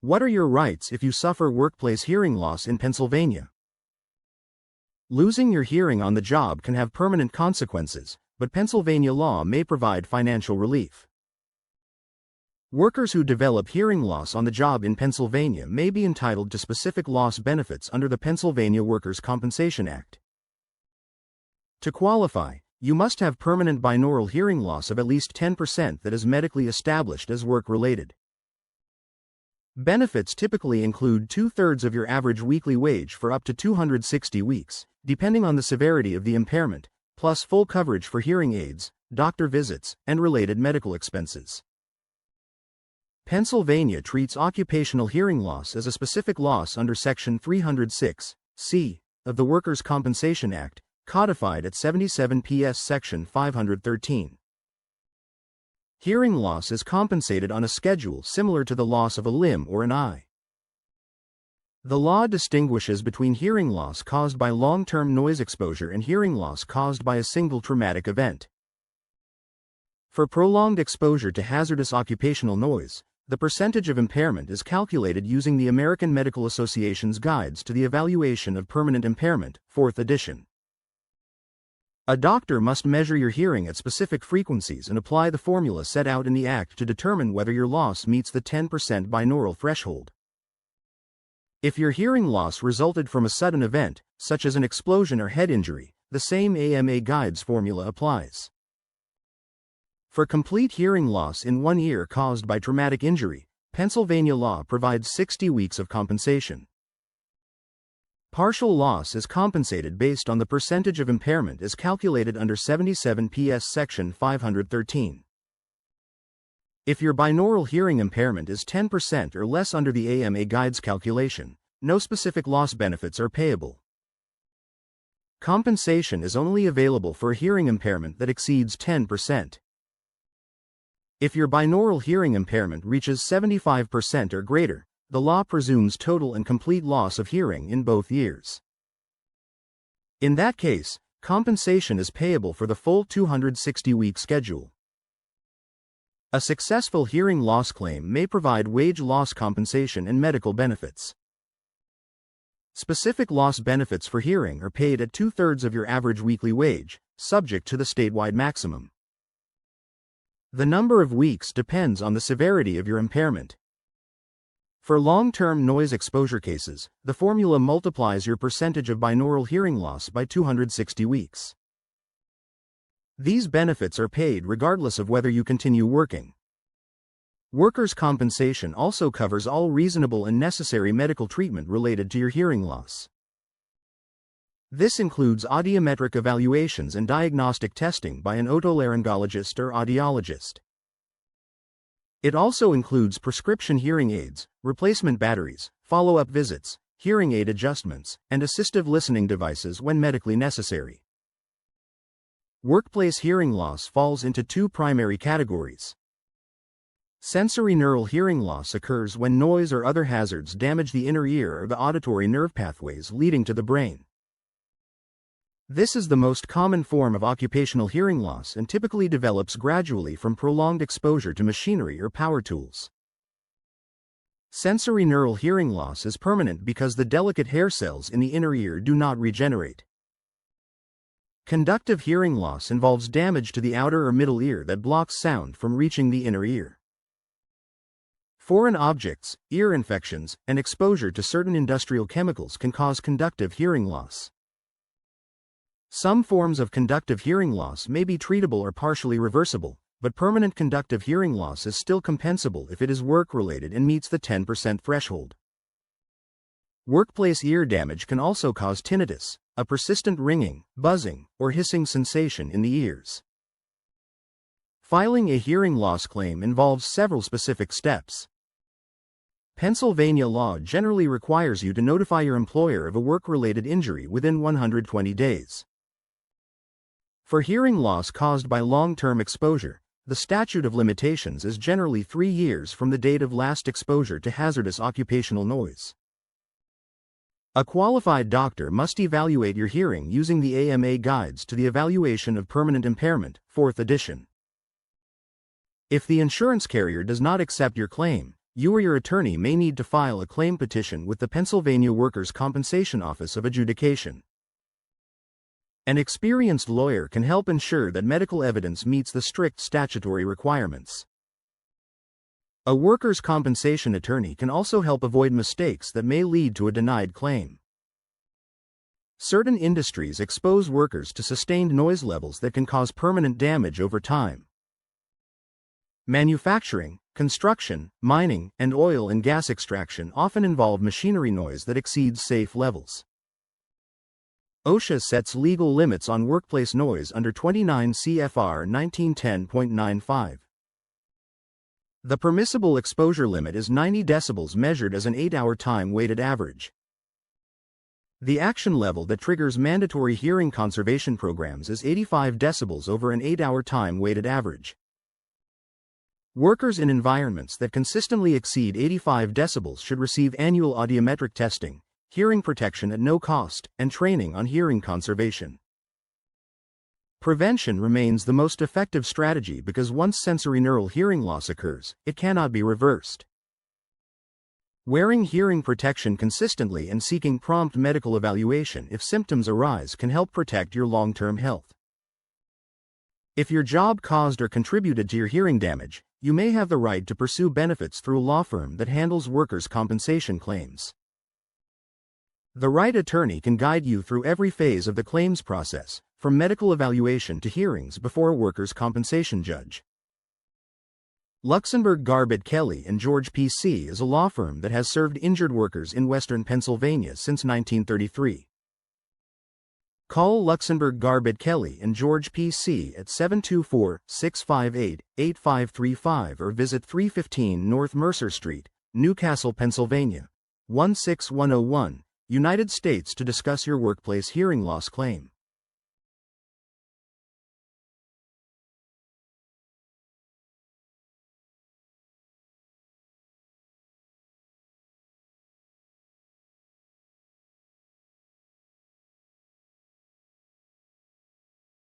What are your rights if you suffer workplace hearing loss in Pennsylvania? Losing your hearing on the job can have permanent consequences, but Pennsylvania law may provide financial relief. Workers who develop hearing loss on the job in Pennsylvania may be entitled to specific loss benefits under the Pennsylvania Workers' Compensation Act. To qualify, you must have permanent binaural hearing loss of at least 10% that is medically established as work-related. Benefits typically include 2/3 of your average weekly wage for up to 260 weeks, depending on the severity of the impairment, plus full coverage for hearing aids, doctor visits, and related medical expenses. Pennsylvania treats occupational hearing loss as a specific loss under Section 306(c) of the Workers' Compensation Act, codified at 77 PS Section 513. Hearing loss is compensated on a schedule similar to the loss of a limb or an eye. The law distinguishes between hearing loss caused by long-term noise exposure and hearing loss caused by a single traumatic event. For prolonged exposure to hazardous occupational noise, the percentage of impairment is calculated using the American Medical Association's Guides to the Evaluation of Permanent Impairment, 4th edition. A doctor must measure your hearing at specific frequencies and apply the formula set out in the Act to determine whether your loss meets the 10% binaural threshold. If your hearing loss resulted from a sudden event, such as an explosion or head injury, the same AMA Guides formula applies. For complete hearing loss in one ear caused by traumatic injury, Pennsylvania law provides 60 weeks of compensation. Partial loss is compensated based on the percentage of impairment as calculated under 77 PS Section 513. If your binaural hearing impairment is 10% or less under the AMA Guides calculation, no specific loss benefits are payable. Compensation is only available for a hearing impairment that exceeds 10%. If your binaural hearing impairment reaches 75% or greater, the law presumes total and complete loss of hearing in both ears. In that case, compensation is payable for the full 260-week schedule. A successful hearing loss claim may provide wage loss compensation and medical benefits. Specific loss benefits for hearing are paid at 2/3 of your average weekly wage, subject to the statewide maximum. The number of weeks depends on the severity of your impairment. For long-term noise exposure cases, the formula multiplies your percentage of binaural hearing loss by 260 weeks. These benefits are paid regardless of whether you continue working. Workers' compensation also covers all reasonable and necessary medical treatment related to your hearing loss. This includes audiometric evaluations and diagnostic testing by an otolaryngologist or audiologist. It also includes prescription hearing aids, replacement batteries, follow-up visits, hearing aid adjustments, and assistive listening devices when medically necessary. Workplace hearing loss falls into two primary categories. Sensory neural hearing loss occurs when noise or other hazards damage the inner ear or the auditory nerve pathways leading to the brain. This is the most common form of occupational hearing loss and typically develops gradually from prolonged exposure to machinery or power tools. Sensory neural hearing loss is permanent because the delicate hair cells in the inner ear do not regenerate. Conductive hearing loss involves damage to the outer or middle ear that blocks sound from reaching the inner ear. Foreign objects, ear infections, and exposure to certain industrial chemicals can cause conductive hearing loss. Some forms of conductive hearing loss may be treatable or partially reversible, but permanent conductive hearing loss is still compensable if it is work-related and meets the 10% threshold. Workplace ear damage can also cause tinnitus, a persistent ringing, buzzing, or hissing sensation in the ears. Filing a hearing loss claim involves several specific steps. Pennsylvania law generally requires you to notify your employer of a work-related injury within 120 days. For hearing loss caused by long-term exposure, the statute of limitations is generally 3 years from the date of last exposure to hazardous occupational noise. A qualified doctor must evaluate your hearing using the AMA Guides to the Evaluation of Permanent Impairment, 4th edition. If the insurance carrier does not accept your claim, you or your attorney may need to file a claim petition with the Pennsylvania Workers' Compensation Office of Adjudication. An experienced lawyer can help ensure that medical evidence meets the strict statutory requirements. A workers' compensation attorney can also help avoid mistakes that may lead to a denied claim. Certain industries expose workers to sustained noise levels that can cause permanent damage over time. Manufacturing, construction, mining, and oil and gas extraction often involve machinery noise that exceeds safe levels. OSHA sets legal limits on workplace noise under 29 CFR 1910.95. The permissible exposure limit is 90 decibels measured as an 8-hour time-weighted average. The action level that triggers mandatory hearing conservation programs is 85 decibels over an 8-hour time-weighted average. Workers in environments that consistently exceed 85 decibels should receive annual audiometric testing, hearing protection at no cost, and training on hearing conservation. Prevention remains the most effective strategy because once sensorineural hearing loss occurs, it cannot be reversed. Wearing hearing protection consistently and seeking prompt medical evaluation if symptoms arise can help protect your long-term health. If your job caused or contributed to your hearing damage, you may have the right to pursue benefits through a law firm that handles workers' compensation claims. The right attorney can guide you through every phase of the claims process, from medical evaluation to hearings before a workers' compensation judge. Luxenberg, Garbett, Kelly & George P.C. is a law firm that has served injured workers in western Pennsylvania since 1933. Call Luxenberg, Garbett, Kelly & George P.C. at 724-658-8535 or visit 315 North Mercer Street, Newcastle, Pennsylvania, 16101, United States to discuss your workplace hearing loss claim.